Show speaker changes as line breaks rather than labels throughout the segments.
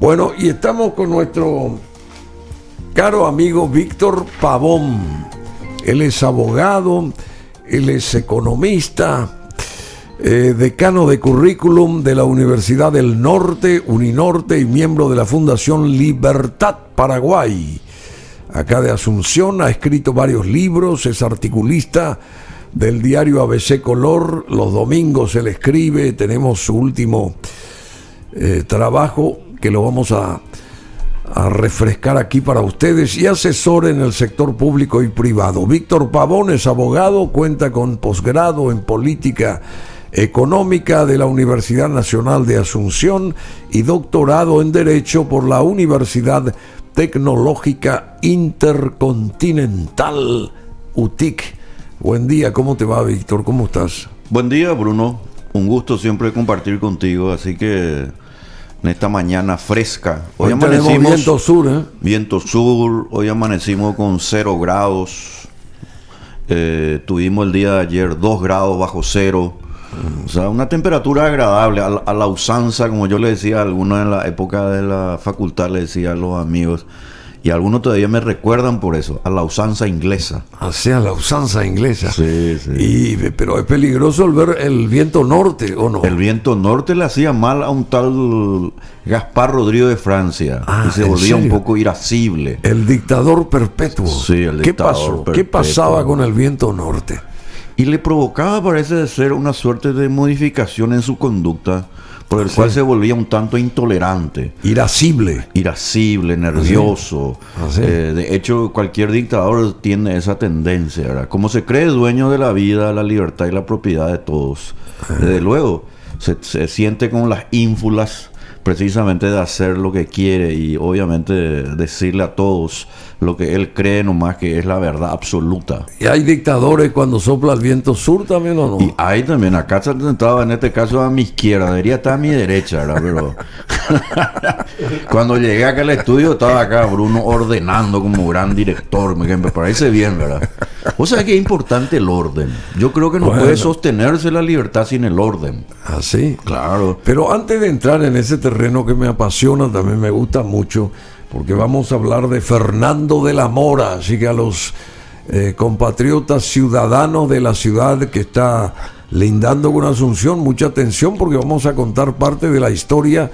Bueno, y estamos con nuestro caro amigo Víctor Pavón. Él es abogado, él es economista, decano de currículum de la Universidad del Norte, Uninorte, y miembro de la Fundación Libertad Paraguay. Acá de Asunción, ha escrito varios libros, es articulista del diario ABC Color. Los domingos él escribe, tenemos su último trabajo que lo vamos a refrescar aquí para ustedes, y asesor en el sector público y privado. Víctor Pavón es abogado, cuenta con posgrado en política económica de la Universidad Nacional de Asunción y doctorado en Derecho por la Universidad Tecnológica Intercontinental, UTIC. Buen día, ¿cómo te va, Víctor? ¿Cómo estás?
Buen día, Bruno. Un gusto siempre compartir contigo, así que en esta mañana fresca.
Hoy tenemos viento sur, ¿eh?
Viento sur, hoy amanecimos con 0 grados. Tuvimos el día de ayer 2 grados bajo cero. O sea, una temperatura agradable, a la usanza, como yo le decía a algunos en la época de la facultad, le decía a los amigos, y algunos todavía me recuerdan por eso, a la usanza inglesa.
O sea, la usanza inglesa.
Sí, sí.
Pero es peligroso el ver el viento norte, ¿o no?
El viento norte le hacía mal a un tal Gaspar Rodrigo de Francia, y se volvía un poco irascible.
El dictador perpetuo.
Sí, el
¿Qué
dictador
pasó?
perpetuo.
¿Qué pasaba con el viento norte?
Y le provocaba, parece ser, una suerte de modificación en su conducta, por el cual se volvía un tanto intolerante. Irascible, nervioso. De hecho, cualquier dictador tiene esa tendencia, ¿verdad? Como se cree dueño de la vida, la libertad y la propiedad de todos, desde luego se siente con las ínfulas precisamente de hacer lo que quiere y obviamente decirle a todos lo que él cree nomás que es la verdad absoluta.
¿Y hay dictadores cuando sopla el viento sur también o no?
Y hay también, acá se sentaba en este caso a mi izquierda, debería estar a mi derecha, ¿verdad? Pero cuando llegué acá al estudio estaba acá Bruno ordenando como gran director, me parece bien, ¿verdad? O sea que es importante el orden. Yo creo que no puede sostenerse la libertad sin el orden.
¿Ah, sí?
Claro.
Pero antes de entrar en ese terreno que me apasiona, también me gusta mucho, porque vamos a hablar de Fernando de la Mora, así que a los compatriotas ciudadanos de la ciudad que está lindando con Asunción, mucha atención, porque vamos a contar parte de la historia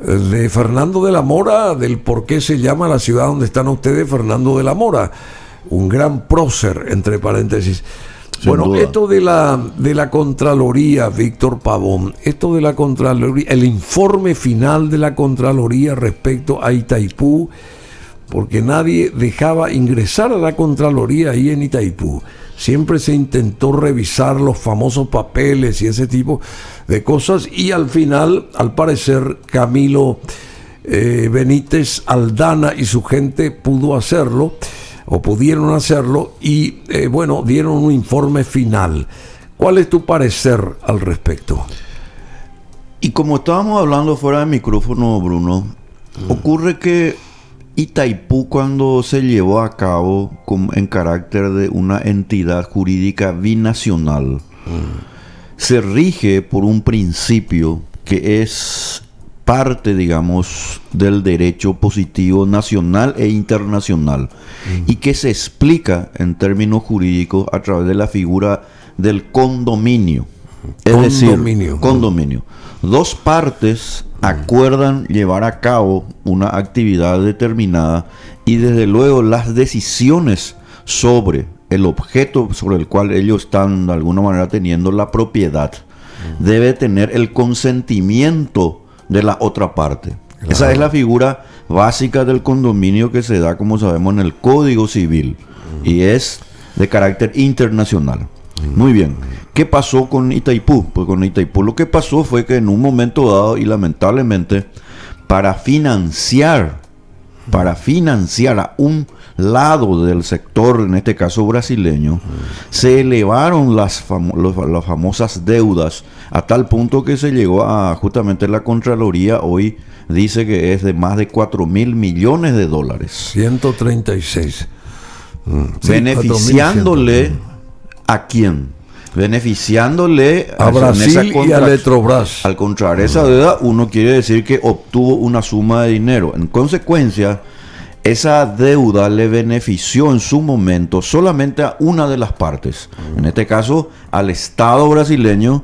de Fernando de la Mora, del por qué se llama la ciudad donde están ustedes Fernando de la Mora, un gran prócer, entre paréntesis. Bueno, esto de la Contraloría, Víctor Pavón, esto de la Contraloría, el informe final de la Contraloría respecto a Itaipú, porque nadie dejaba ingresar a la Contraloría ahí en Itaipú. Siempre se intentó revisar los famosos papeles y ese tipo de cosas, y al final, al parecer, Camilo Benítez Aldana y su gente pudo hacerlo, o pudieron hacerlo, y dieron un informe final. ¿Cuál es tu parecer al respecto?
Y como estábamos hablando fuera de micrófono, Bruno, ocurre que Itaipú, cuando se llevó a cabo en carácter de una entidad jurídica binacional, se rige por un principio que es parte, digamos, del derecho positivo nacional e internacional, y que se explica en términos jurídicos a través de la figura del condominio. Es decir, condominio. Dos partes acuerdan llevar a cabo una actividad determinada, y desde luego las decisiones sobre el objeto sobre el cual ellos están de alguna manera teniendo la propiedad debe tener el consentimiento de la otra parte. Claro. Esa es la figura básica del condominio que se da, como sabemos, en el Código Civil, y es de carácter internacional. Muy bien. ¿Qué pasó con Itaipú? Pues con Itaipú lo que pasó fue que en un momento dado, y lamentablemente, para financiar a un lado del sector, en este caso brasileño, se elevaron las famosas deudas a tal punto que se llegó a justamente la Contraloría hoy dice que es de más de 4.000 millones de dólares.
136.
Beneficiándole ¿a quién? beneficiándole
a Brasil y a Electrobras.
Al contraer esa deuda, uno quiere decir que obtuvo una suma de dinero. En consecuencia, esa deuda le benefició en su momento solamente a una de las partes. En este caso, al Estado brasileño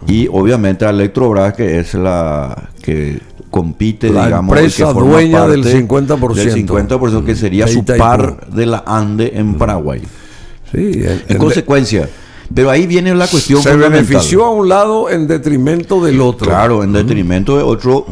y obviamente a Electrobras, que es la que compite,
la
digamos,
empresa
que forma
dueña
parte
del 50%.
Del 50%, que sería su par de la ANDE en Paraguay.
Sí,
en consecuencia... Pero ahí viene la cuestión fundamental.
Se benefició a un lado en detrimento del otro.
Claro, en detrimento de otro,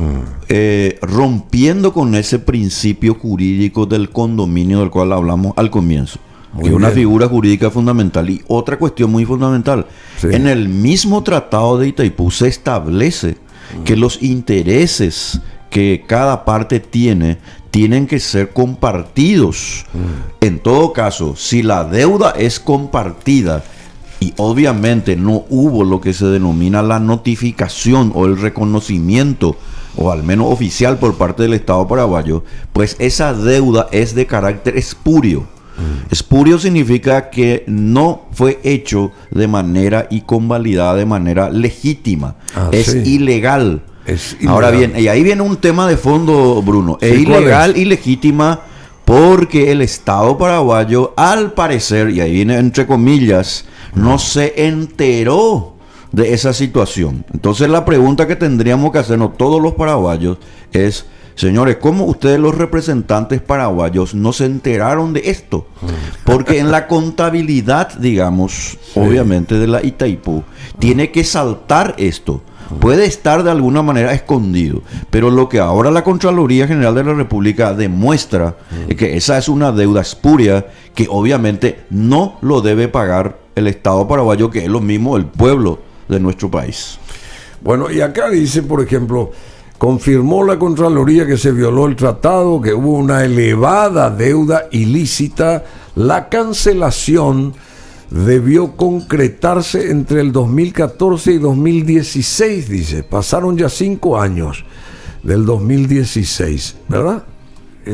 rompiendo con ese principio jurídico del condominio del cual hablamos al comienzo. Que es una figura jurídica fundamental. Y otra cuestión muy fundamental. Sí. En el mismo Tratado de Itaipú se establece que los intereses que cada parte tienen que ser compartidos. En todo caso, si la deuda es compartida, y obviamente no hubo lo que se denomina la notificación o el reconocimiento, o al menos oficial por parte del Estado paraguayo, pues esa deuda es de carácter espurio. Espurio significa que no fue hecho de manera y convalidada de manera legítima. Es ilegal. Ahora bien, y ahí viene un tema de fondo, Bruno. Es ilegal y legítima porque el Estado paraguayo, al parecer, y ahí viene entre comillas, no se enteró de esa situación. Entonces la pregunta que tendríamos que hacernos todos los paraguayos es, señores, ¿cómo ustedes los representantes paraguayos no se enteraron de esto? Porque en la contabilidad, digamos, obviamente de la Itaipú, tiene que saltar esto. Puede estar de alguna manera escondido, pero lo que ahora la Contraloría General de la República demuestra es que esa es una deuda espuria que obviamente no lo debe pagar el Estado paraguayo, que es lo mismo el pueblo de nuestro país.
Bueno, y acá dice, por ejemplo, confirmó la Contraloría que se violó el tratado, que hubo una elevada deuda ilícita, la cancelación debió concretarse entre el 2014 y 2016, dice. Pasaron ya 5 años del 2016, ¿verdad?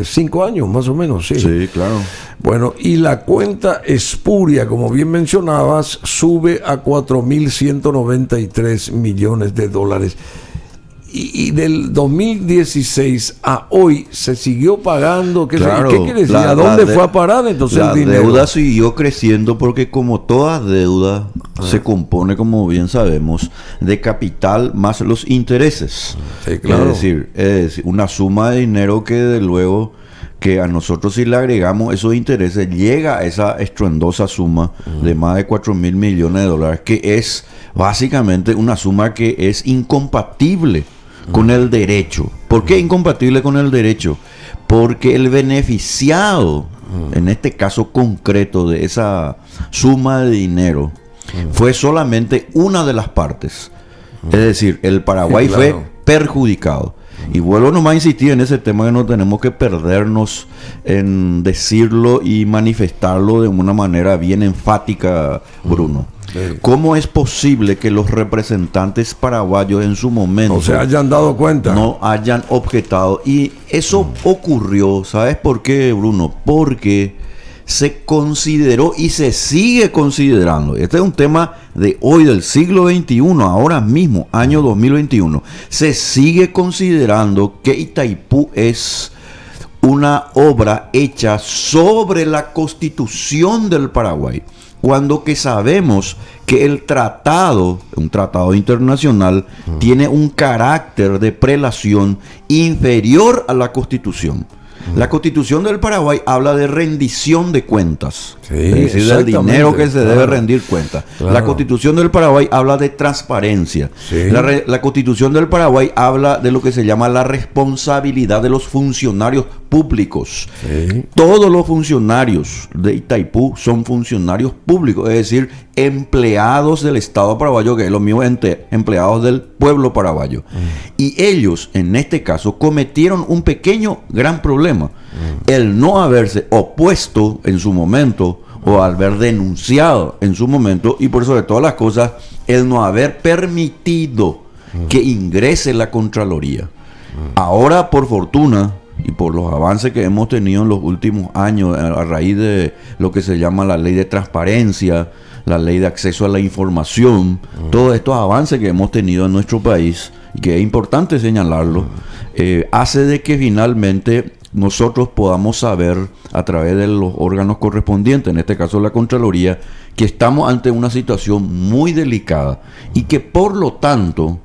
5 años más o menos, sí.
Sí, claro.
Bueno, y la cuenta espuria, como bien mencionabas, sube a 4.193 millones de dólares. Y del 2016 a hoy se siguió pagando.
Claro,
¿Qué quiere decir? ¿A dónde fue a parar entonces el dinero?
La deuda siguió creciendo porque, como toda deuda, se compone, como bien sabemos, de capital más los intereses.
Sí, claro.
Es decir, una suma de dinero que, de luego, que a nosotros, si le agregamos esos intereses, llega a esa estruendosa suma de más de 4.000 millones de dólares, que es básicamente una suma que es incompatible con el derecho. ¿Por qué incompatible con el derecho? Porque el beneficiado, en este caso concreto de esa suma de dinero, fue solamente una de las partes. Es decir, el Paraguay fue perjudicado. Y vuelvo nomás a insistir en ese tema, que no tenemos que perdernos en decirlo y manifestarlo de una manera bien enfática, Bruno. ¿Cómo es posible que los representantes paraguayos en su momento
no se hayan dado cuenta,
no hayan objetado? Y eso ocurrió, ¿sabes por qué, Bruno? Porque se consideró y se sigue considerando. Este es un tema de hoy, del siglo XXI, ahora mismo, año 2021. Se sigue considerando que Itaipú es una obra hecha sobre la Constitución del Paraguay, cuando que sabemos que el tratado, un tratado internacional, tiene un carácter de prelación inferior a la Constitución. La Constitución del Paraguay habla de rendición de cuentas,
sí,
es decir, del dinero que se debe rendir cuentas. La Constitución del Paraguay habla de transparencia.
Sí.
La Constitución del Paraguay habla de lo que se llama la responsabilidad de los funcionarios públicos.
Sí.
Todos los funcionarios de Itaipú son funcionarios públicos, es decir, empleados del Estado paraguayo, que es lo mismo empleados del pueblo paraguayo. Y ellos, en este caso, cometieron un gran problema. El no haberse opuesto en su momento, o haber denunciado en su momento, y por sobre todas las cosas, el no haber permitido que ingrese la Contraloría. Ahora, por fortuna, y por los avances que hemos tenido en los últimos años a raíz de lo que se llama la ley de transparencia, la ley de acceso a la información, todos estos avances que hemos tenido en nuestro país, y que es importante señalarlo, hace de que finalmente nosotros podamos saber a través de los órganos correspondientes, en este caso la Contraloría, que estamos ante una situación muy delicada y que por lo tanto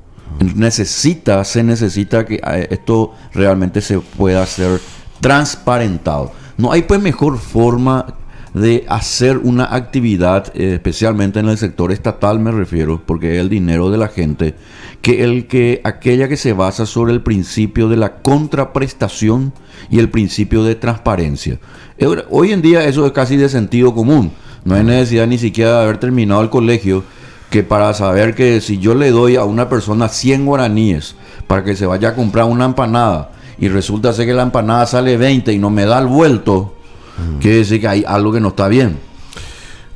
se necesita que esto realmente se pueda hacer transparentado. No hay pues mejor forma de hacer una actividad, especialmente en el sector estatal me refiero, porque es el dinero de la gente, que aquella que se basa sobre el principio de la contraprestación y el principio de transparencia. Hoy en día eso es casi de sentido común. No hay necesidad ni siquiera de haber terminado el colegio, que para saber que si yo le doy a una persona 100 guaraníes para que se vaya a comprar una empanada y resulta ser que la empanada sale 20 y no me da el vuelto, quiere decir que hay algo que no está bien.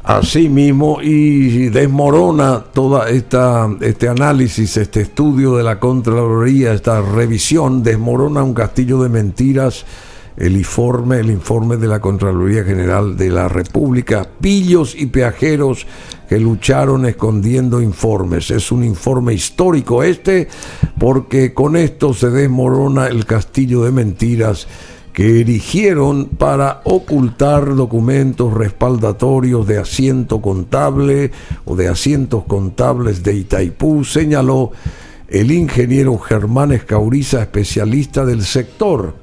Así mismo, y desmorona toda este análisis, este estudio de la Contraloría, esta revisión, desmorona un castillo de mentiras, el informe de la Contraloría General de la República, pillos y peajeros que lucharon escondiendo informes. Es un informe histórico porque con esto se desmorona el castillo de mentiras que erigieron para ocultar documentos respaldatorios de asiento contable o de asientos contables de Itaipú, señaló el ingeniero Germán Escauriza, especialista del sector.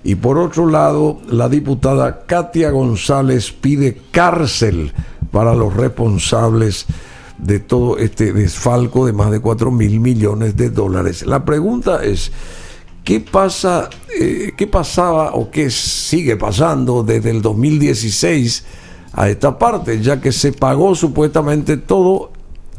Y por otro lado, la diputada Katia González pide cárcel para los responsables de todo este desfalco de más de 4.000 millones de dólares. La pregunta es, ¿qué pasaba o qué sigue pasando desde el 2016 a esta parte, ya que se pagó supuestamente todo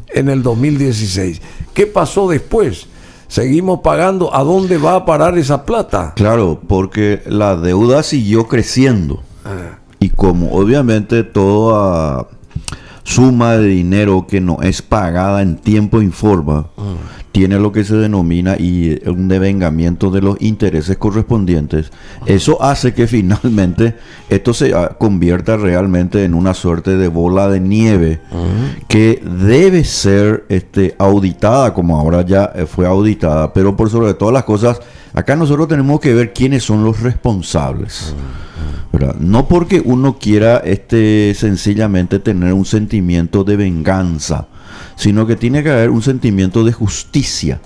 en el 2016? ¿Qué pasó después? ¿Seguimos pagando? ¿A dónde va a parar esa plata?
Claro, porque la deuda siguió creciendo. Y como obviamente toda suma de dinero que no es pagada en tiempo y forma, tiene lo que se denomina un devengamiento de los intereses correspondientes. Eso hace que finalmente esto se convierta realmente en una suerte de bola de nieve que debe ser auditada, como ahora ya fue auditada, pero por sobre todas las cosas, acá nosotros tenemos que ver quiénes son los responsables. ¿Verdad? No porque uno quiera sencillamente tener un sentimiento de venganza, sino que tiene que haber un sentimiento de justicia.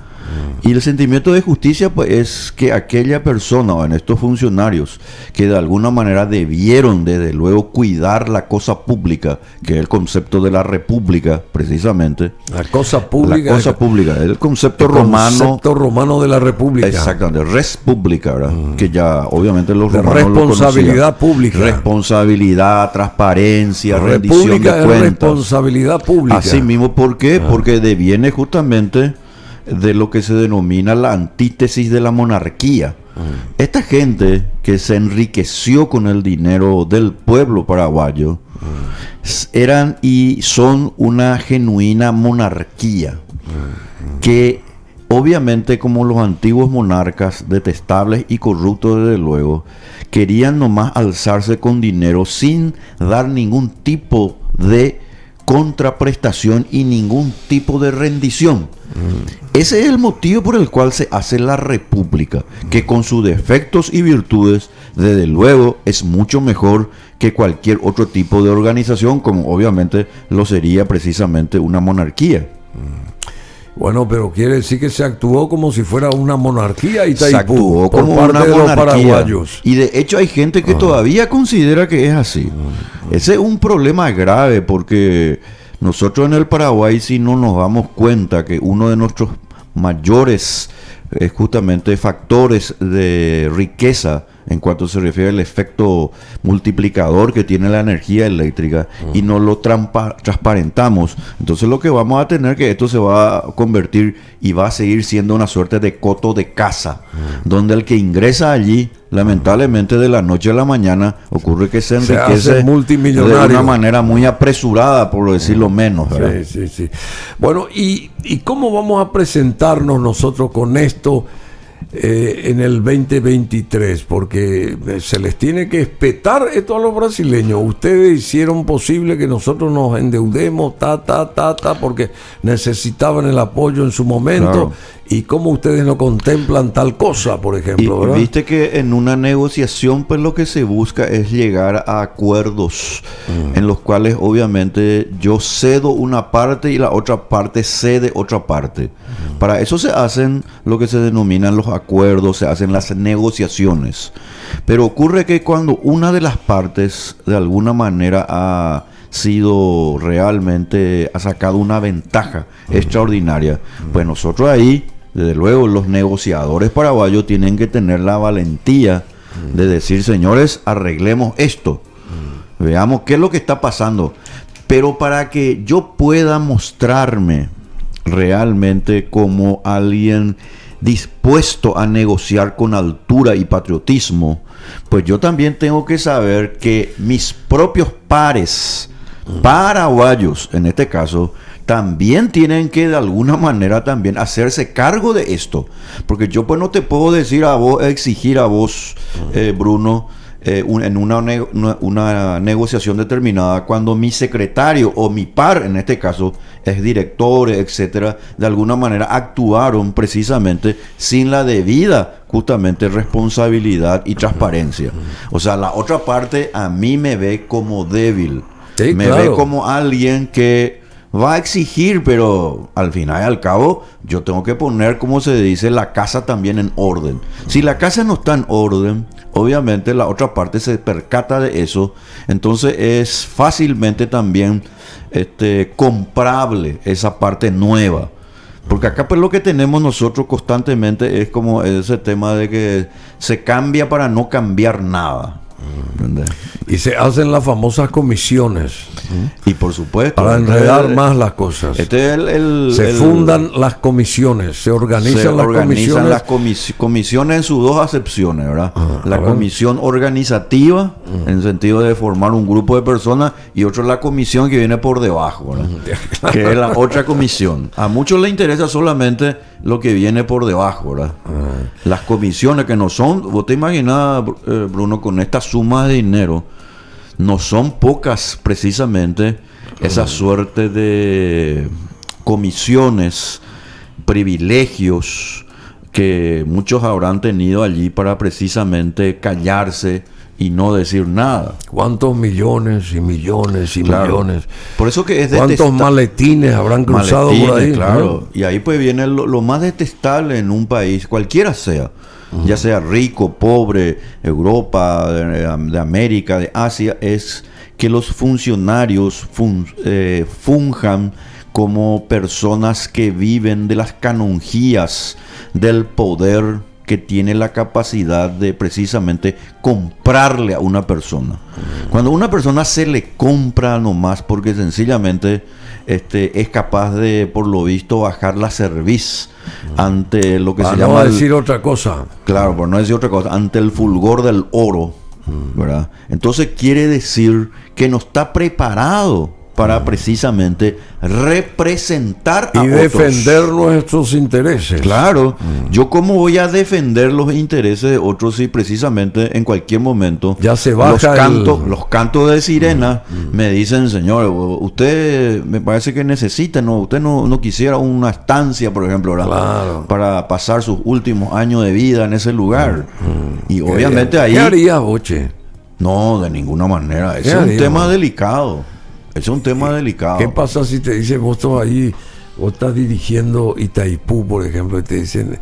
Y el sentimiento de justicia pues es que aquella persona o en estos funcionarios que de alguna manera debieron desde luego cuidar la cosa pública, que es el concepto de la república precisamente.
La cosa pública.
La cosa pública, el concepto romano.
El concepto romano de la república.
Exactamente, res pública, ¿verdad? Que ya obviamente los romanos
responsabilidad pública.
Responsabilidad, transparencia, rendición de cuentas.
Responsabilidad pública.
Así mismo, ¿por qué? Porque deviene justamente de lo que se denomina la antítesis de la monarquía. Esta gente que se enriqueció con el dinero del pueblo paraguayo eran y son una genuina monarquía que obviamente, como los antiguos monarcas detestables y corruptos desde luego, querían nomás alzarse con dinero sin dar ningún tipo de contraprestación y ningún tipo de rendición. Ese es el motivo por el cual se hace la república, que con sus defectos y virtudes, desde luego, es mucho mejor que cualquier otro tipo de organización, como obviamente lo sería precisamente una monarquía.
Bueno, pero quiere decir que se actuó como si fuera una monarquía Itaipú,
se actuó como
por parte
una
de
monarquía.
Los paraguayos.
Y de hecho hay gente que todavía considera que es así. Ese es un problema grave porque nosotros en el Paraguay, si no nos damos cuenta que uno de nuestros mayores justamente factores de riqueza en cuanto se refiere al efecto multiplicador que tiene la energía eléctrica y no lo transparentamos, entonces lo que vamos a tener que esto se va a convertir y va a seguir siendo una suerte de coto de caza, donde el que ingresa allí, lamentablemente de la noche a la mañana, ocurre que se enriquece de una manera muy apresurada, por decirlo menos, ¿verdad?
Sí. Bueno, ¿y cómo vamos a presentarnos nosotros con esto en el 2023? Porque se les tiene que espetar esto a los brasileños. Ustedes hicieron posible que nosotros nos endeudemos, porque necesitaban el apoyo en su momento.
Claro.
¿Y cómo ustedes no contemplan tal cosa, por ejemplo?
Y
¿verdad?
viste que en una negociación, pues lo que se busca es llegar a acuerdos en los cuales obviamente yo cedo una parte y la otra parte cede otra parte. Para eso se hacen lo que se denominan los acuerdos, se hacen las negociaciones. Pero ocurre que cuando una de las partes de alguna manera ha sacado una ventaja extraordinaria, pues nosotros ahí, desde luego, los negociadores paraguayos tienen que tener la valentía de decir, señores, arreglemos esto, veamos qué es lo que está pasando. Pero para que yo pueda mostrarme realmente como alguien dispuesto a negociar con altura y patriotismo, pues yo también tengo que saber que mis propios pares paraguayos, en este caso, también tienen que de alguna manera también hacerse cargo de esto. Porque yo pues no te puedo decir a vos, exigir a vos, Bruno, en una negociación determinada, cuando mi secretario o mi par, en este caso, es director, etcétera, de alguna manera actuaron precisamente sin la debida, justamente, responsabilidad y transparencia. O sea, la otra parte a mí me ve como débil.
Sí,
me
claro.
ve como alguien que va a exigir, pero al final y al cabo yo tengo que poner, como se dice, la casa también en orden. Si la casa no está en orden, obviamente la otra parte se percata de eso, entonces es fácilmente también comprable esa parte nueva. Porque acá pues lo que tenemos nosotros constantemente es como ese tema de que se cambia para no cambiar nada. ¿Entendés?
Y se hacen las famosas comisiones
Y por supuesto,
para enredar más las cosas. Se fundan las comisiones, se organizan
las comisiones en sus dos acepciones, ¿verdad? La comisión organizativa, en el sentido de formar un grupo de personas, y otra la comisión que viene por debajo, ¿verdad? Que es la otra comisión. A muchos les interesa solamente lo que viene por debajo, ¿verdad? Las comisiones que no son, vos te imaginas, Bruno, con esta suma de dinero, no son pocas precisamente esa suerte de comisiones, privilegios que muchos habrán tenido allí para precisamente callarse y no decir nada.
¿Cuántos millones y millones y millones?
Por eso que es
¿Cuántos maletines habrán cruzado por ahí?
Claro. ¿No? Y ahí pues viene lo más detestable en un país, cualquiera sea, ya sea rico, pobre, Europa, de América, de Asia, es que los funcionarios funjan como personas que viven de las canonjías del poder que tiene la capacidad de precisamente comprarle a una persona. Cuando una persona se le compra nomás porque sencillamente es capaz de, por lo visto, bajar la cerviz ante lo que se llama...
no decir otra cosa.
Claro, por no decir otra cosa, ante el fulgor del oro, ¿verdad? Entonces quiere decir que no está preparado para precisamente representar a
y
otros.
defender nuestros intereses.
Claro, yo cómo voy a defender los intereses de otros si precisamente en cualquier momento
ya se baja
los cantos de sirena me dicen, señor, usted me parece que necesita, usted no quisiera una estancia, por ejemplo,
claro,
para pasar sus últimos años de vida en ese lugar. Y obviamente ahí...
¿Qué harías, Boche?
No, de ninguna manera. Ese es un tema delicado. Es un tema delicado.
¿Qué pasa si te dicen, vos estás dirigiendo Itaipú, por ejemplo, y te dicen,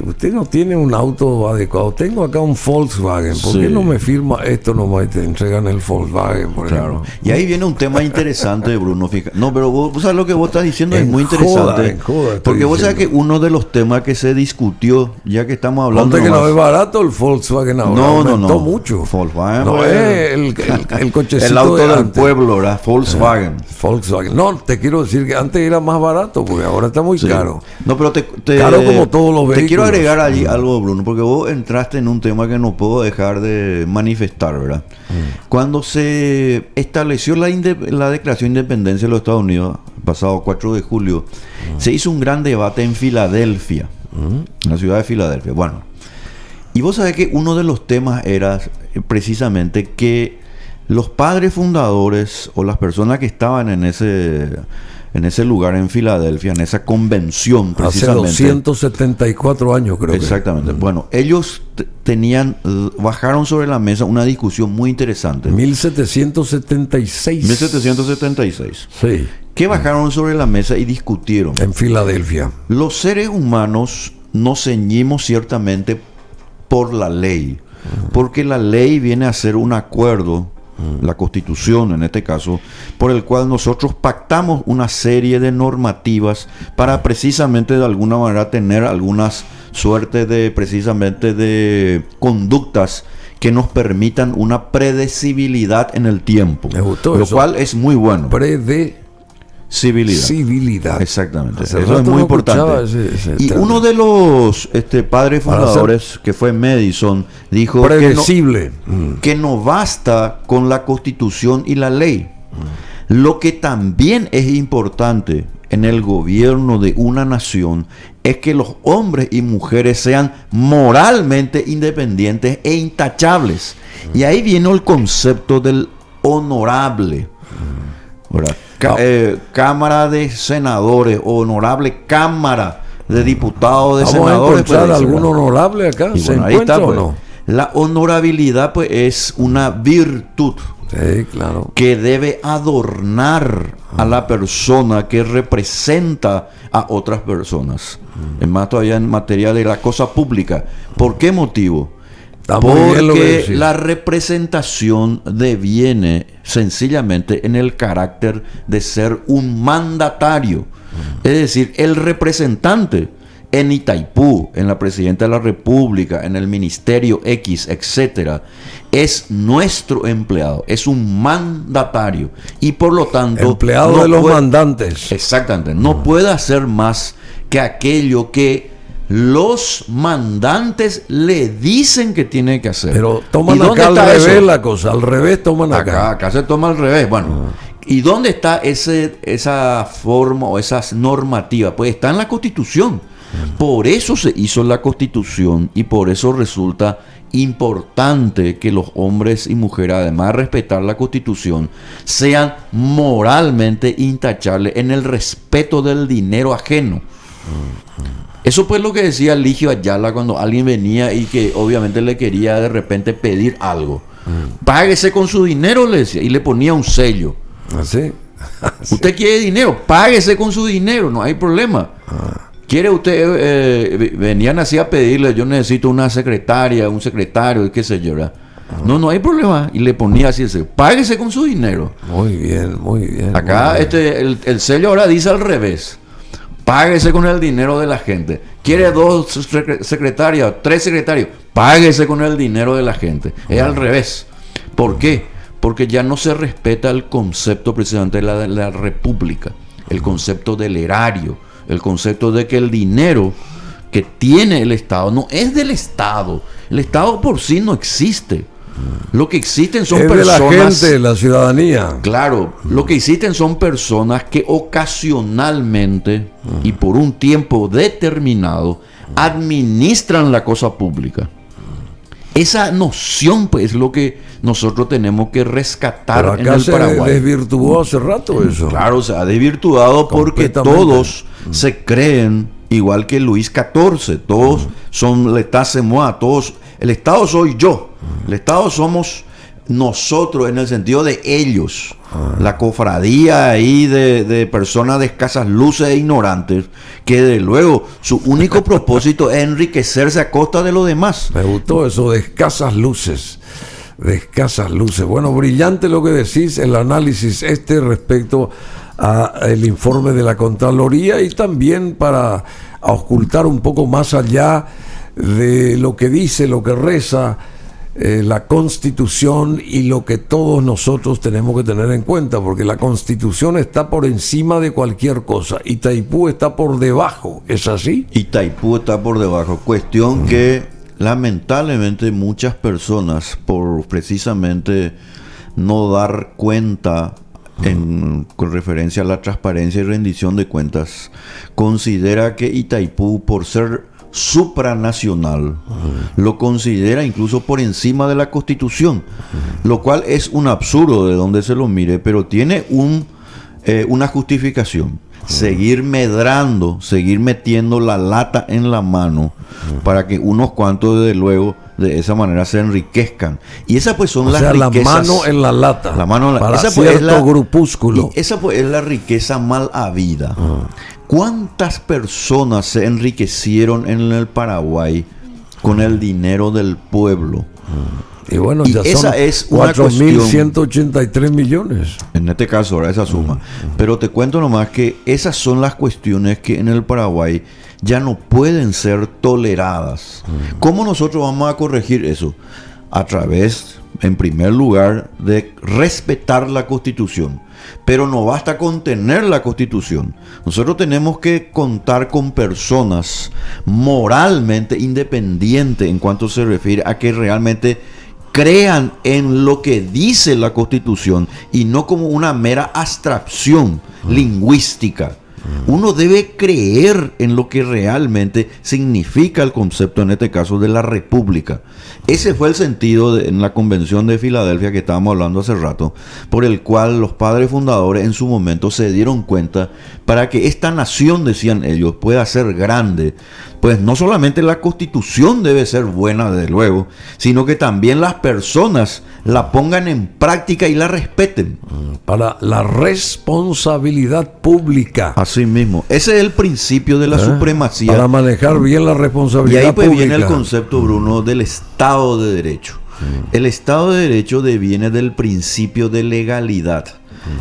usted no tiene un auto adecuado, tengo acá un Volkswagen, ¿por qué no me firma esto nomás y te entregan el Volkswagen, por ejemplo?
Y ahí viene un tema interesante, Bruno. Fíjate. No, pero vos sabes lo que vos estás diciendo, es muy interesante. Porque vos sabés que uno de los temas que se discutió, ya que estamos hablando...
que no es barato el Volkswagen ahora, aumentó mucho.
Volkswagen
no es el cochecito
el auto del pueblo, ¿verdad? Volkswagen.
Volkswagen. No, te quiero decir que antes era más barato, porque ahora está muy caro.
No, pero
caro como todos los vehículos.
Quiero agregar allí algo, Bruno, porque vos entraste en un tema que no puedo dejar de manifestar, ¿verdad? Cuando se estableció la Declaración de Independencia de los Estados Unidos, pasado 4 de julio, se hizo un gran debate en Filadelfia, En la ciudad de Filadelfia. Bueno, y vos sabés que uno de los temas era precisamente que los padres fundadores o las personas que estaban en ese lugar en Filadelfia, en esa convención precisamente.
Hace 274 años creo.
Exactamente. Bueno, ellos bajaron sobre la mesa una discusión muy interesante.
1776.
1776.
Sí.
Que bajaron sobre la mesa y discutieron.
En Filadelfia.
Los seres humanos nos ceñimos ciertamente por la ley, porque la ley viene a ser un acuerdo, la Constitución en este caso, por el cual nosotros pactamos una serie de normativas para precisamente de alguna manera tener algunas suertes de precisamente de conductas que nos permitan una predecibilidad en el tiempo.
Me gustó
lo
eso.
cual es muy bueno.
Civilidad.
Exactamente.
Hace
Eso es
rato
muy
no
importante.
ese
Y
término.
uno de los padres fundadores, que fue Madison, dijo
predecible.
que no basta con la Constitución y la ley. Lo que también es importante en el gobierno de una nación es que los hombres y mujeres sean moralmente independientes e intachables. Y ahí viene el concepto del honorable. ¿Verdad? Cámara de Senadores, honorable Cámara de Diputados, de
Vamos
Senadores.
a encontrar algún honorable acá.
Y
¿Se
bueno, ahí
encuentra
está,
o
pues.
no?
La honorabilidad pues es una virtud
Sí, claro.
que debe adornar a la persona que representa a otras personas. Es más, todavía en materia de la cosa pública. ¿Por qué motivo?
Está muy bien lo que
Porque
decís.
la representación deviene sencillamente en el carácter de ser un mandatario. Es decir, el representante en Itaipú, en la Presidenta de la República, en el Ministerio X, etcétera, es nuestro empleado, es un mandatario. Y por lo tanto...
Empleado
no
de los
puede-
mandantes.
Exactamente. No puede hacer más que aquello que los mandantes le dicen que tiene que hacer.
Pero toman
¿Y dónde
acá al
está
revés
eso?
la cosa. Al revés toman acá.
Acá se toma al revés. Bueno, ¿y dónde está esa forma o esa normativa? Pues está en la Constitución. Por eso se hizo la Constitución y por eso resulta importante que los hombres y mujeres, además de respetar la Constitución, sean moralmente intachables en el respeto del dinero ajeno. Eso pues lo que decía Ligio Ayala cuando alguien venía y que obviamente le quería de repente pedir algo. Páguese con su dinero, le decía, y le ponía un sello.
¿Así?
Usted quiere dinero, páguese con su dinero, no hay problema. ¿Quiere usted? Venían así a pedirle, yo necesito una secretaria, un secretario, qué sé yo, ¿verdad? No hay problema. Y le ponía así, páguese con su dinero.
Muy bien, muy bien.
Acá
muy bien.
el sello ahora dice al revés. Páguese con el dinero de la gente. ¿Quiere 2 secretarias, 3 secretarios? Páguese con el dinero de la gente. Es al revés. ¿Por qué? Porque ya no se respeta el concepto precisamente de la república, el concepto del erario, el concepto de que el dinero que tiene el Estado no es del Estado. El Estado por sí no existe. Lo que existen son
Es de
personas...
la gente, la ciudadanía.
Claro, lo que existen son personas que ocasionalmente y por un tiempo determinado administran la cosa pública. Esa noción pues es lo que nosotros tenemos que rescatar
Pero
en
acá
el
se
Paraguay.
desvirtuó hace rato eso.
Claro, se ha desvirtuado porque
Completamente.
todos se creen igual que Luis XIV. Todos son l'état c'est moi, todos. El Estado soy yo. El Estado somos nosotros en el sentido de ellos. La cofradía ahí de personas de escasas luces e ignorantes que de luego su único propósito es enriquecerse a costa de los demás.
Me gustó eso de escasas luces. De escasas luces. Bueno, brillante lo que decís, el análisis respecto al informe de la Contraloría y también para ocultar un poco más allá de lo que dice, lo que reza la Constitución y lo que todos nosotros tenemos que tener en cuenta, porque la Constitución está por encima de cualquier cosa. Itaipú está por debajo, ¿es así?
Itaipú está por debajo. Cuestión que lamentablemente muchas personas, por precisamente no dar cuenta con referencia a la transparencia y rendición de cuentas, considera que Itaipú, por ser supranacional. Lo considera incluso por encima de la Constitución, lo cual es un absurdo de donde se lo mire, pero tiene una justificación. Seguir medrando, seguir metiendo la lata en la mano para que unos cuantos, desde luego, de esa manera se enriquezcan. Y esas pues son las riquezas.
La mano en la lata.
La mano en la,
para
esa
cierto
pues es la,
grupúsculo.
Y esa pues es la riqueza mal habida. ¿Cuántas personas se enriquecieron en el Paraguay con el dinero del pueblo?
Y bueno,
y
ya
esa
son
es una
4.183 millones.
En este caso, ahora esa suma. Pero te cuento nomás que esas son las cuestiones que en el Paraguay ya no pueden ser toleradas. ¿Cómo nosotros vamos a corregir eso? A través, en primer lugar, de respetar la Constitución. Pero no basta con tener la Constitución. Nosotros tenemos que contar con personas moralmente independientes en cuanto se refiere a que realmente crean en lo que dice la Constitución y no como una mera abstracción lingüística. Uno debe creer en lo que realmente significa el concepto, en este caso, de la república. Ese fue el sentido en la Convención de Filadelfia que estábamos hablando hace rato, por el cual los padres fundadores en su momento se dieron cuenta para que esta nación, decían ellos, pueda ser grande. Pues no solamente la Constitución debe ser buena, desde luego, sino que también las personas la pongan en práctica y la respeten.
Para la responsabilidad pública.
Así mismo. Ese es el principio de la supremacía.
Para manejar bien la responsabilidad
pública. Y ahí pues
pública.
viene el concepto, Bruno, del Estado de Derecho. El Estado de Derecho deviene del principio de legalidad.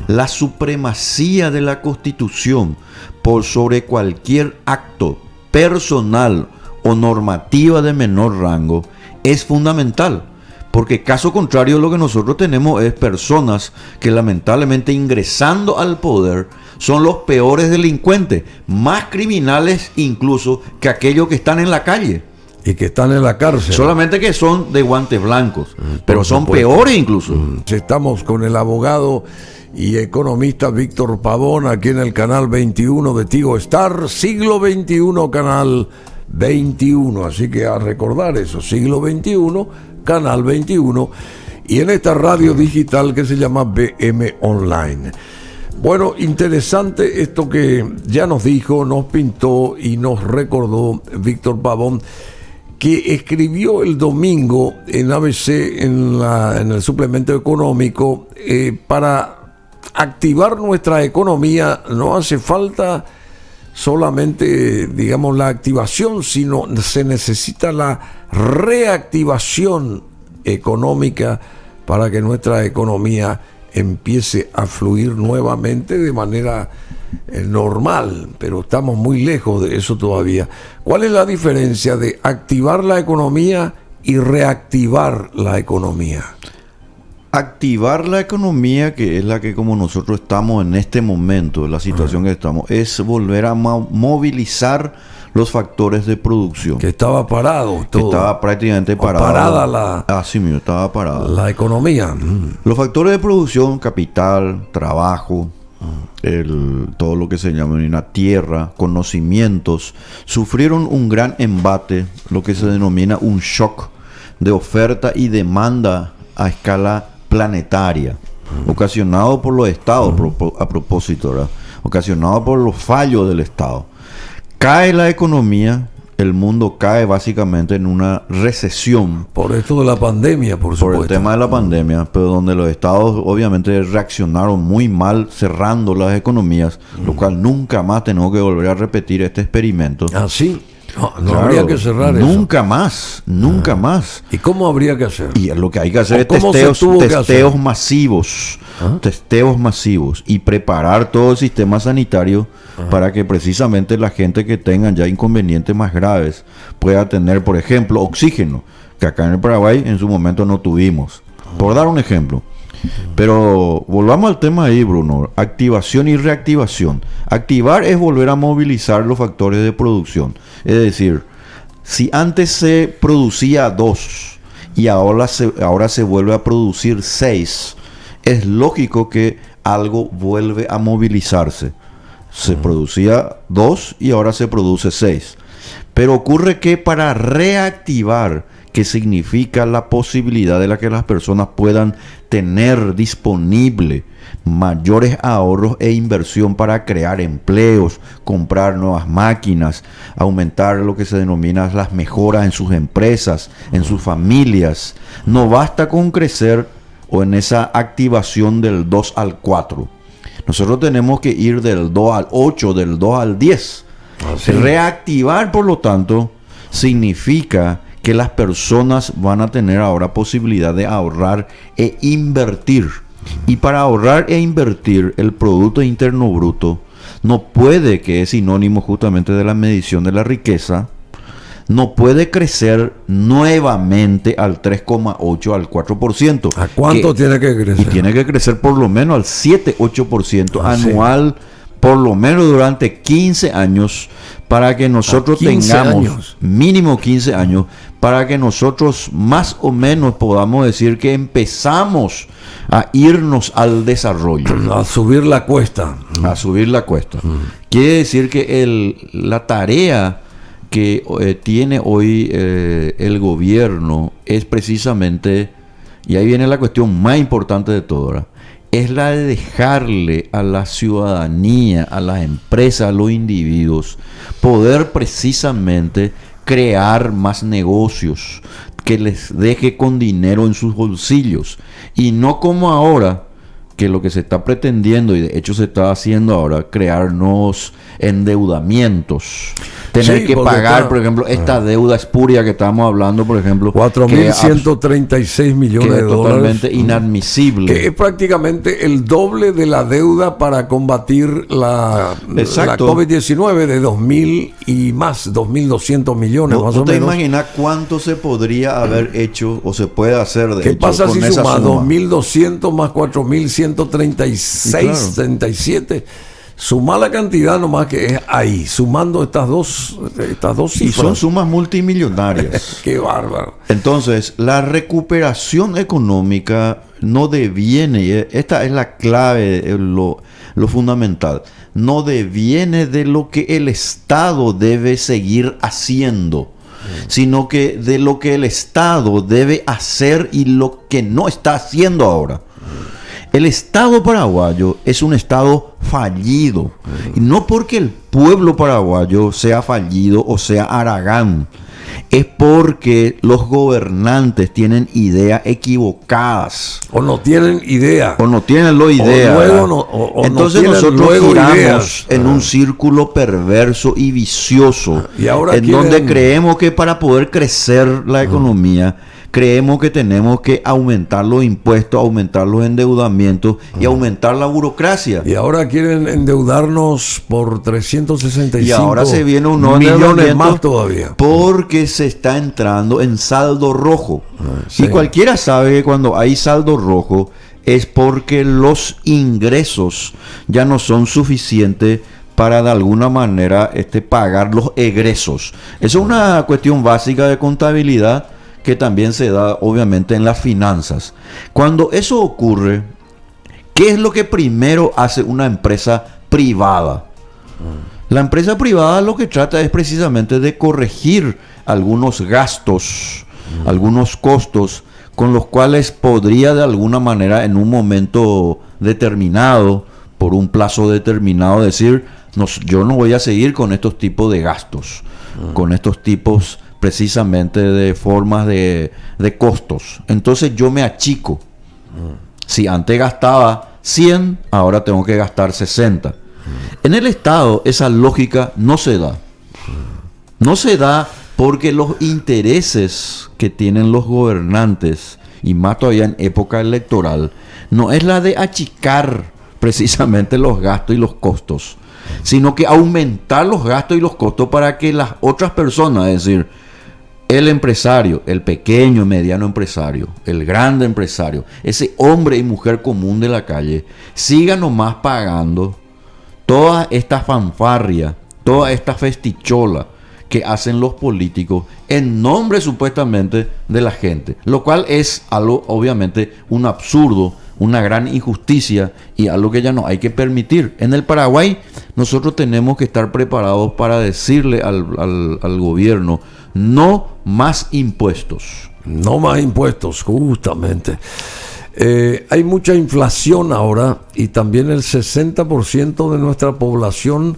La supremacía de la Constitución por sobre cualquier acto personal o normativa de menor rango es fundamental, porque caso contrario lo que nosotros tenemos es personas que lamentablemente ingresando al poder son los peores delincuentes, más criminales incluso que aquellos que están en la calle.
Y que están en la cárcel.
Solamente que son de guantes blancos, pero son peores incluso.
Estamos con el abogado y economista Víctor Pavón aquí en el canal 21 de Tigo Star, siglo XXI, canal 21. Así que a recordar eso, siglo XXI, canal 21. Y en esta radio digital que se llama BM Online. Bueno, interesante esto que ya nos dijo, nos pintó y nos recordó Víctor Pavón, que escribió el domingo en ABC, en el suplemento económico, para activar nuestra economía no hace falta solamente, digamos, la activación, sino se necesita la reactivación económica para que nuestra economía empiece a fluir nuevamente de manera normal, pero estamos muy lejos de eso todavía. ¿Cuál es la diferencia de activar la economía y reactivar la economía?
Activar la economía, que es la que como nosotros estamos en este momento, la situación que estamos, es volver a movilizar los factores de producción.
Que estaba parado todo.
Estaba prácticamente parado.
Parada la...
Así mismo, estaba parada.
La economía.
Los factores de producción, capital, trabajo, todo lo que se llama una tierra, conocimientos, sufrieron un gran embate, lo que se denomina un shock de oferta y demanda a escala planetaria, ocasionado por los estados, a propósito, ¿verdad? Ocasionado por los fallos del Estado. Cae la economía, el mundo cae básicamente en una recesión.
Por esto de la pandemia, por supuesto.
Por el tema de la pandemia, pero donde los estados obviamente reaccionaron muy mal cerrando las economías, lo cual nunca más tenemos que volver a repetir este experimento.
¿Ah, sí? No,
Claro,
habría que cerrar eso.
Nunca más, nunca más.
¿Y cómo habría que hacer?
Y lo que hay que hacer es
¿Cómo
testeos masivos. Testeos masivos y preparar todo el sistema sanitario para que precisamente la gente que tenga ya inconvenientes más graves pueda tener, por ejemplo, oxígeno, que acá en el Paraguay en su momento no tuvimos. Por dar un ejemplo. Pero volvamos al tema ahí, Bruno. Activación y reactivación. Activar es volver a movilizar los factores de producción. Es decir, si antes se producía 2 y ahora se vuelve a producir 6, es lógico que algo vuelve a movilizarse. Se producía 2 y ahora se produce 6. Pero ocurre que para reactivar, que significa la posibilidad de la que las personas puedan tener disponible mayores ahorros e inversión para crear empleos, comprar nuevas máquinas, aumentar lo que se denomina las mejoras en sus empresas, en sus familias. No basta con crecer o en esa activación del 2 al 4. Nosotros tenemos que ir del 2 al 8, del 2 al 10.
Así.
Reactivar, por lo tanto, significa que las personas van a tener ahora posibilidad de ahorrar e invertir. Y para ahorrar e invertir, el Producto Interno Bruto no puede, que es sinónimo justamente de la medición de la riqueza, no puede crecer nuevamente al 3,8, al 4%.
¿A cuánto tiene que crecer?
Y tiene que crecer por lo menos al 7-8% anual, por lo menos durante 15 años, para que nosotros tengamos mínimo 15 años, para que nosotros más o menos podamos decir que empezamos a irnos al desarrollo.
A subir la cuesta.
A subir la cuesta. Quiere decir que la tarea que tiene hoy el gobierno es precisamente, y ahí viene la cuestión más importante de todo, ¿verdad?, es la de dejarle a la ciudadanía, a las empresas, a los individuos, poder precisamente crear más negocios, que les deje con dinero en sus bolsillos, y no como ahora, que lo que se está pretendiendo, y de hecho se está haciendo ahora, crearnos endeudamientos, tener que pagar, por ejemplo, esta deuda espuria que estamos hablando, por ejemplo,
4.136 millones de dólares,
totalmente inadmisible,
que es prácticamente el doble de la deuda para combatir la COVID-19 de 2.000 y más, 2.200 millones, más o menos.
¿Te imaginas cuánto se podría haber hecho o se puede hacer de
¿Qué
hecho
pasa
con
si
esa
suma
suma?
2.200 más 4.136, 37? Sumar la cantidad nomás que es ahí, sumando estas dos cifras.
Y son sumas multimillonarias.
Qué bárbaro.
Entonces, la recuperación económica no deviene, y esta es la clave, lo fundamental, no deviene de lo que el Estado debe seguir haciendo, sino que de lo que el Estado debe hacer y lo que no está haciendo ahora. El Estado paraguayo es un Estado fallido. Y no porque el pueblo paraguayo sea fallido o sea haragán. Es porque los gobernantes tienen ideas equivocadas.
O no tienen idea.
O no tienen la idea. Entonces
no
nosotros giramos
ideas
en un círculo perverso y vicioso.
Y ahora
en donde creemos que para poder crecer la economía, creemos que tenemos que aumentar los impuestos, aumentar los endeudamientos y aumentar la burocracia.
Y ahora quieren endeudarnos por 365
y ahora se viene un nuevo
millones más todavía.
Porque se está entrando en saldo rojo. Sí. Y cualquiera sabe que cuando hay saldo rojo es porque los ingresos ya no son suficientes para de alguna manera pagar los egresos. Eso es una cuestión básica de contabilidad que también se da obviamente en las finanzas. Cuando eso ocurre, ¿qué es lo que primero hace una empresa privada? La empresa privada lo que trata es precisamente de corregir algunos gastos, algunos costos, con los cuales podría de alguna manera en un momento determinado, por un plazo determinado, decir, yo no voy a seguir con estos tipos de gastos, con estos tipos precisamente de formas de costos. Entonces yo me achico. Si antes gastaba 100, ahora tengo que gastar 60. En el Estado esa lógica no se da. No se da porque los intereses que tienen los gobernantes, y más todavía en época electoral, no es la de achicar precisamente los gastos y los costos, sino que aumentar los gastos y los costos para que las otras personas, es decir, el empresario, el pequeño y mediano empresario, el grande empresario, ese hombre y mujer común de la calle, siga nomás pagando toda esta fanfarria, toda esta festichola que hacen los políticos en nombre supuestamente de la gente, lo cual es algo obviamente un absurdo, una gran injusticia y algo que ya no hay que permitir. En el Paraguay nosotros tenemos que estar preparados para decirle al gobierno: no más impuestos.
No más impuestos, justamente. Hay mucha inflación ahora y también el 60% de nuestra población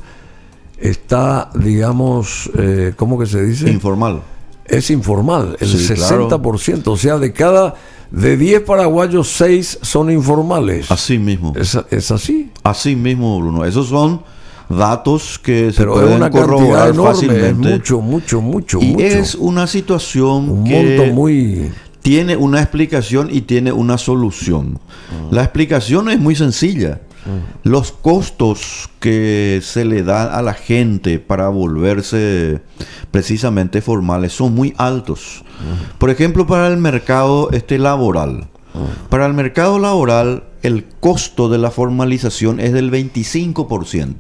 está, digamos, ¿cómo que se dice?
Informal.
Es informal, el
Sí,
60%. Claro. O sea, de 10 paraguayos, 6 son informales.
Así mismo.
¿Es así?
Así mismo, Bruno. Esos son datos que se
Pero es
pueden
una cantidad
corroborar
enorme,
fácilmente.
es mucho.
Y es una situación
un
que
monto muy...
tiene una explicación y tiene una solución. La explicación es muy sencilla. Los costos que se le dan a la gente para volverse precisamente formales son muy altos. Por ejemplo, para el mercado laboral. Para el mercado laboral, el costo de la formalización es del 25%.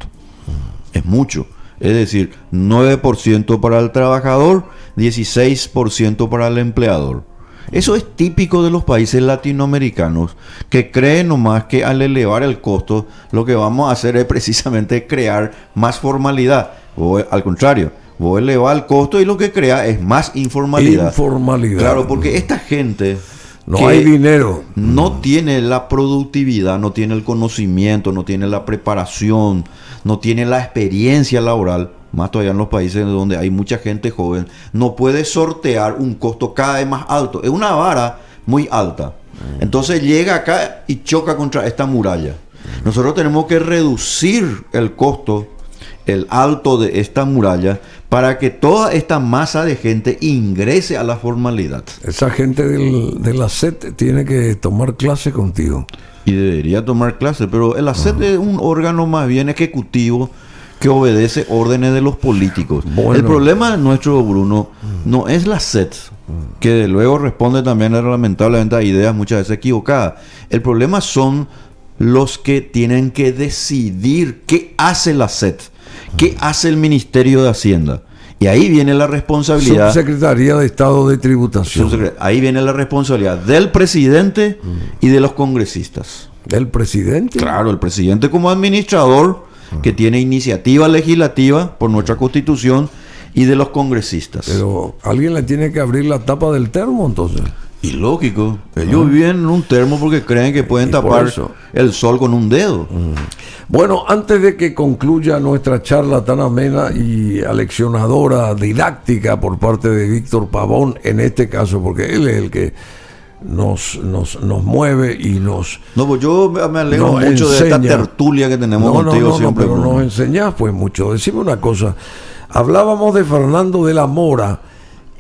Es mucho. Es decir, 9% para el trabajador, 16% para el empleador. Eso es típico de los países latinoamericanos, que creen nomás que al elevar el costo, lo que vamos a hacer es precisamente crear más formalidad. O al contrario, vos elevas el costo y lo que crea es más informalidad. Claro, porque esta gente...
No hay dinero.
No tiene la productividad, no tiene el conocimiento, no tiene la preparación, no tiene la experiencia laboral. Más todavía en los países donde hay mucha gente joven, no puede sortear un costo cada vez más alto. Es una vara muy alta. Entonces llega acá y choca contra esta muralla. Nosotros tenemos que reducir el costo, el alto de esta muralla, para que toda esta masa de gente ingrese a la formalidad.
Esa gente de la SET tiene que tomar clase contigo.
Y debería tomar clase, pero el ACET es un órgano más bien ejecutivo que obedece órdenes de los políticos. Bueno. El problema nuestro, Bruno, no es la SET, que luego responde también lamentablemente a ideas muchas veces equivocadas. El problema son los que tienen que decidir qué hace la SET, qué hace el Ministerio de Hacienda. Y ahí viene la responsabilidad...
Subsecretaría de Estado de Tributación.
Ahí viene la responsabilidad del presidente y de los congresistas.
¿Del presidente?
Claro, el presidente como administrador, que tiene iniciativa legislativa por nuestra Constitución, y de los congresistas.
Pero alguien le tiene que abrir la tapa del termo, entonces.
Y lógico, ellos viven en un termo porque creen que pueden tapar el sol con un dedo.
Bueno, antes de que concluya nuestra charla tan amena y aleccionadora, didáctica por parte de Víctor Pavón, en este caso, porque él es el que nos mueve y nos...
No, pues yo me alegro mucho de esta tertulia que tenemos contigo siempre.
Pero nos enseñás pues mucho. Decime una cosa, hablábamos de Fernando de la Mora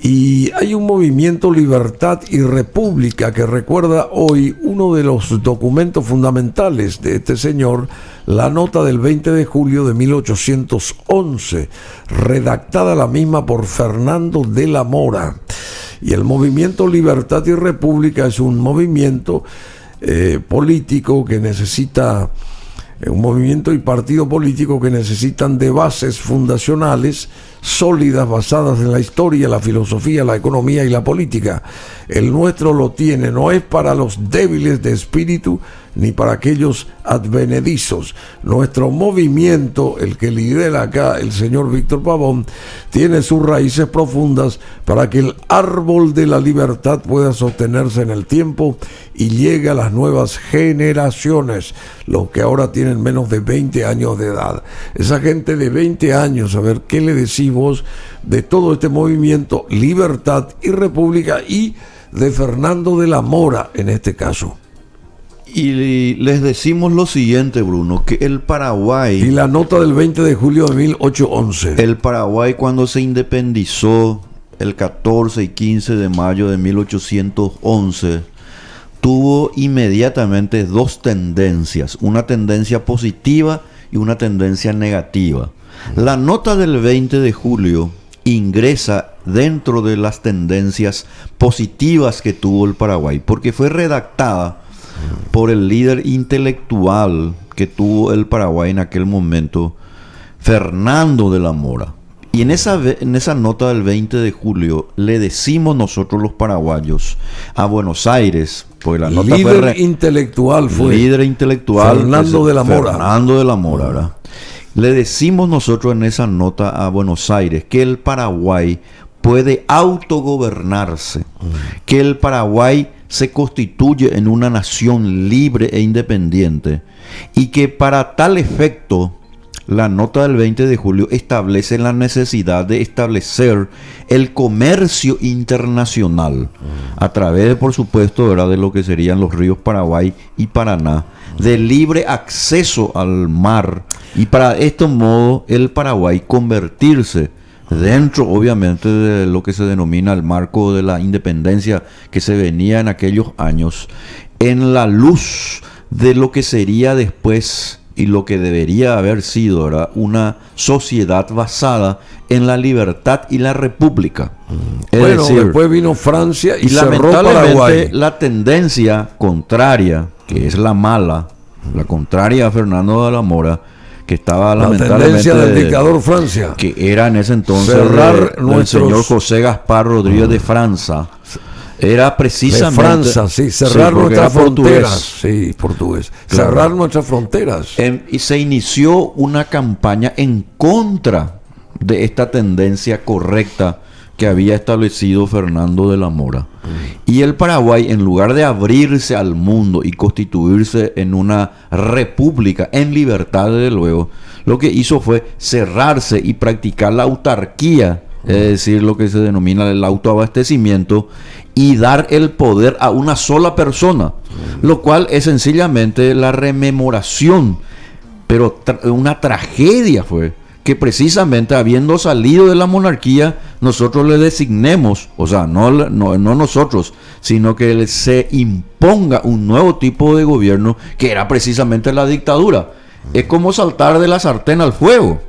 y hay un movimiento Libertad y República que recuerda hoy uno de los documentos fundamentales de este señor, la nota del 20 de julio de 1811, redactada la misma por Fernando de la Mora. Y el movimiento Libertad y República es un movimiento político que necesita, un movimiento y partido político que necesitan de bases fundacionales sólidas, basadas en la historia, la filosofía, la economía y la política. El nuestro lo tiene, no es para los débiles de espíritu ni para aquellos advenedizos. Nuestro movimiento, el que lidera acá el señor Víctor Pavón, tiene sus raíces profundas para que el árbol de la libertad pueda sostenerse en el tiempo y llegue a las nuevas generaciones, los que ahora tienen menos de 20 años de edad. Esa gente de 20 años, a ver, ¿qué le decís vos de todo este movimiento Libertad y República y de Fernando de la Mora en este caso?
Y les decimos lo siguiente, Bruno, que el Paraguay...
Y la nota del 20 de julio de 1811.
El Paraguay, cuando se independizó el 14 y 15 de mayo de 1811, tuvo inmediatamente dos tendencias, una tendencia positiva y una tendencia negativa. La nota del 20 de julio ingresa dentro de las tendencias positivas que tuvo el Paraguay, porque fue redactada por el líder intelectual que tuvo el Paraguay en aquel momento, Fernando de la Mora. Y en esa nota del 20 de julio le decimos nosotros los paraguayos a Buenos Aires Porque la nota
líder intelectual fue.
Líder intelectual.
Fernando de la Mora.
Fernando de la Mora, ¿verdad? Le decimos nosotros en esa nota a Buenos Aires que el Paraguay puede autogobernarse, que el Paraguay se constituye en una nación libre e independiente y que para tal efecto la nota del 20 de julio establece la necesidad de establecer el comercio internacional a través, por supuesto, ¿verdad?, de lo que serían los ríos Paraguay y Paraná, de libre acceso al mar, y para este modo el Paraguay convertirse dentro, obviamente, de lo que se denomina el marco de la independencia que se venía en aquellos años, en la luz de lo que sería después y lo que debería haber sido, ¿verdad?, una sociedad basada en la libertad y la república. Es
Bueno,
decir,
después vino Francia y cerró
lamentablemente
Paraguay.
la tendencia contraria, que es la mala, la contraria a Fernando de la Mora, que estaba
La
lamentablemente
tendencia del dictador Francia.
que era en ese entonces
Cerrar
del
nuestros-
señor José Gaspar Rodríguez de Francia, era
De
precisamente
Francia, sí, cerrar
porque
nuestras
era portugués.
fronteras. Sí, portugués.
Claro.
Cerrar nuestras fronteras.
Y se inició una campaña en contra de esta tendencia correcta que había establecido Fernando de la Mora. Y el Paraguay, en lugar de abrirse al mundo y constituirse en una república en libertad, desde luego, lo que hizo fue cerrarse y practicar la autarquía, es decir, lo que se denomina el autoabastecimiento, y dar el poder a una sola persona, lo cual es sencillamente la rememoración, pero una tragedia fue que precisamente habiendo salido de la monarquía nosotros le designemos, o sea, no nosotros, sino que se imponga un nuevo tipo de gobierno que era precisamente la dictadura. Es como saltar de la sartén al fuego.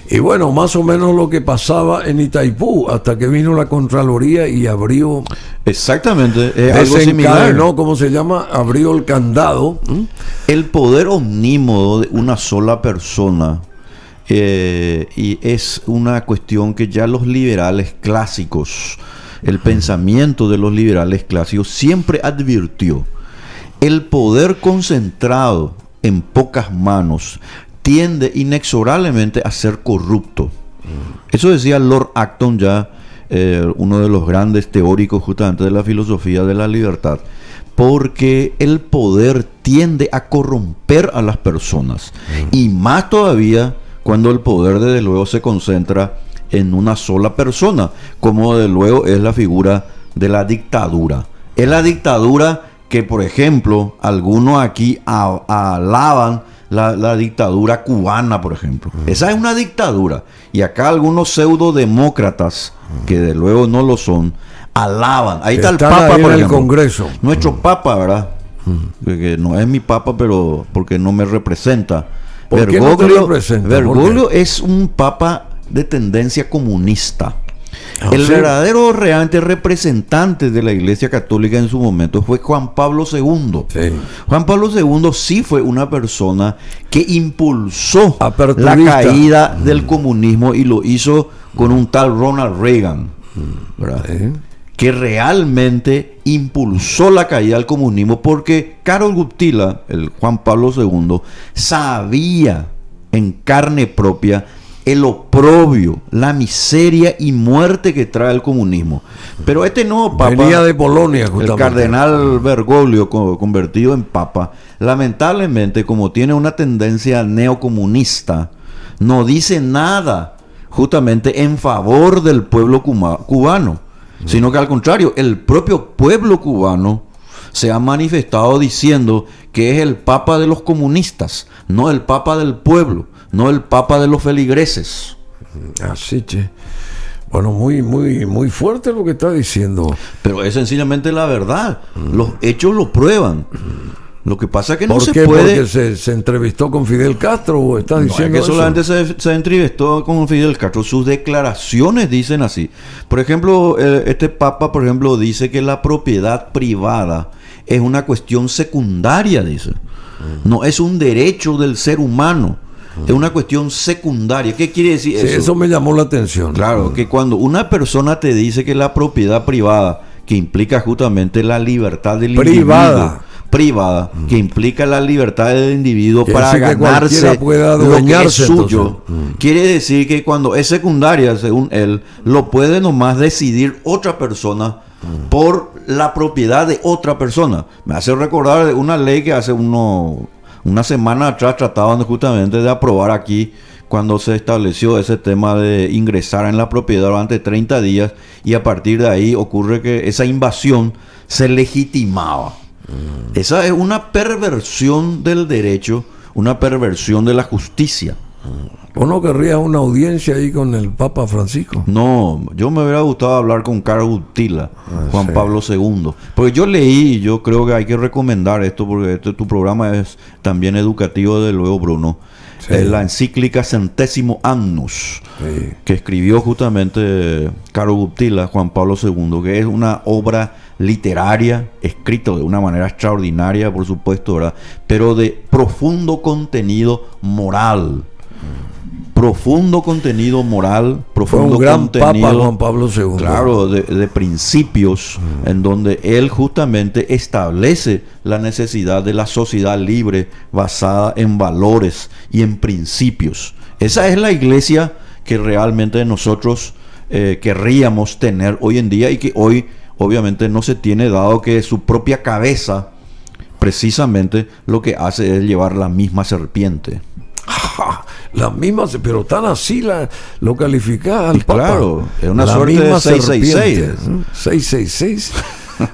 Y bueno, más o menos lo que pasaba en Itaipú, hasta que vino la Contraloría y abrió,
Exactamente, es algo similar.
desencadenó, ¿cómo se llama? Abrió el candado.
El poder omnímodo de una sola persona, y es una cuestión que ya los liberales clásicos, el pensamiento de los liberales clásicos siempre advirtió. El poder concentrado en pocas manos tiende inexorablemente a ser corrupto. Eso decía Lord Acton ya, uno de los grandes teóricos justamente de la filosofía de la libertad, porque el poder tiende a corromper a las personas, y más todavía cuando el poder desde luego se concentra en una sola persona, como desde luego es la figura de la dictadura. Es la dictadura que, por ejemplo, algunos aquí alaban la dictadura cubana, por ejemplo. Esa es una dictadura. Y acá algunos pseudodemócratas, que de luego no lo son, alaban. Ahí está el
Están
Papa,
ahí
por
en el
ejemplo.
Congreso.
Nuestro Papa, ¿verdad? Que no es mi Papa, pero porque no me representa.
¿Por qué no te representa?
Bergoglio es un Papa de tendencia comunista. El
¿sí?
verdadero realmente representante de la Iglesia Católica en su momento fue Juan Pablo II.
Sí.
Juan Pablo II sí fue una persona que impulsó la
Aperturista.
caída del comunismo, y lo hizo con un tal Ronald Reagan, ¿verdad?
Sí.
Que realmente impulsó la caída del comunismo, porque Karol Wojtyła, el Juan Pablo II, sabía en carne propia el oprobio, la miseria y muerte que trae el comunismo. Pero este nuevo papa,
Venía de Polonia,
el
justamente.
cardenal Bergoglio, convertido en papa, lamentablemente, como tiene una tendencia neocomunista, no dice nada justamente en favor del pueblo cubano, sino que al contrario, el propio pueblo cubano se ha manifestado diciendo que es el papa de los comunistas, no el papa del pueblo, no el papa de los feligreses.
Así, che. Bueno, muy fuerte lo que está diciendo.
Pero es sencillamente la verdad. Los hechos lo prueban. Lo que pasa es que no
¿Por
se
qué?
puede...
Porque se entrevistó con Fidel Castro, ¿o estás
No, es
diciendo
que
eso?
solamente se entrevistó con Fidel Castro. Sus declaraciones dicen así. Por ejemplo, este papa, por ejemplo, dice que la propiedad privada es una cuestión secundaria, dice. No es un derecho del ser humano. Es una cuestión secundaria. ¿Qué quiere decir
Sí,
eso?
eso me llamó la atención.
Claro, que cuando una persona te dice que la propiedad privada, que implica justamente la libertad del
Privada.
Privada, que implica la libertad del individuo
Quiere
para
decir que
ganarse
cualquiera pueda
lo que es
adueñarse,
suyo.
entonces.
Quiere decir que cuando es secundaria, según él, lo puede nomás decidir otra persona por la propiedad de otra persona. Me hace recordar de una ley que hace una semana atrás trataban justamente de aprobar aquí, cuando se estableció ese tema de ingresar en la propiedad durante 30 días, y a partir de ahí ocurre que esa invasión se legitimaba. Esa es una perversión del derecho, una perversión de la justicia.
¿Vos no querrías una audiencia ahí con el Papa Francisco?
No, yo me hubiera gustado hablar con Carlos Utila, Juan
sí.
Pablo II. Porque yo leí, y yo creo que hay que recomendar esto, porque tu programa es también educativo, de luego, Bruno.
Sí.
Es la encíclica Centésimo Annus,
Sí.
que escribió justamente Carlos Utila, Juan Pablo II, que es una obra literaria, escrito de una manera extraordinaria, por supuesto, ¿verdad? Pero de profundo contenido moral. Profundo contenido moral,
Fue
profundo
un gran
contenido,
Papa Juan Pablo II.
claro, de principios, en donde él justamente establece la necesidad de la sociedad libre basada en valores y en principios. Esa es la iglesia que realmente nosotros querríamos tener hoy en día, y que hoy obviamente no se tiene, dado que su propia cabeza precisamente lo que hace es llevar la misma serpiente.
Las mismas, pero tan así lo calificaba al
Y
Papa.
claro, es una
La
suerte de
misma
666.
serpiente, ¿no? 666.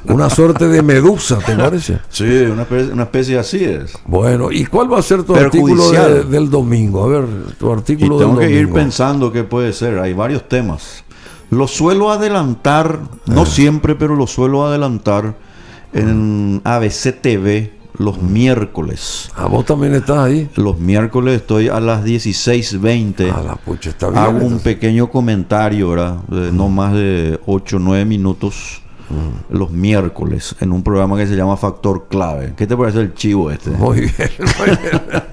Una suerte de medusa, ¿te parece?
Sí, una especie así es.
Bueno, ¿y cuál va a ser tu artículo
Perjudicial.
del domingo? A ver, tu
Y
artículo
tengo
del
que ir
domingo.
pensando qué puede ser. Hay varios temas. Lo suelo adelantar, no siempre, pero lo suelo adelantar en ABC TV los miércoles.
Ah, vos también estás ahí.
Los miércoles estoy a las 16:20.
Ah, la pucha, está bien.
Hago un
entonces.
pequeño comentario, ¿verdad? De no más de 8 o 9 minutos los miércoles, en un programa que se llama Factor Clave. ¿Qué te parece el chivo este?
Muy bien, muy bien.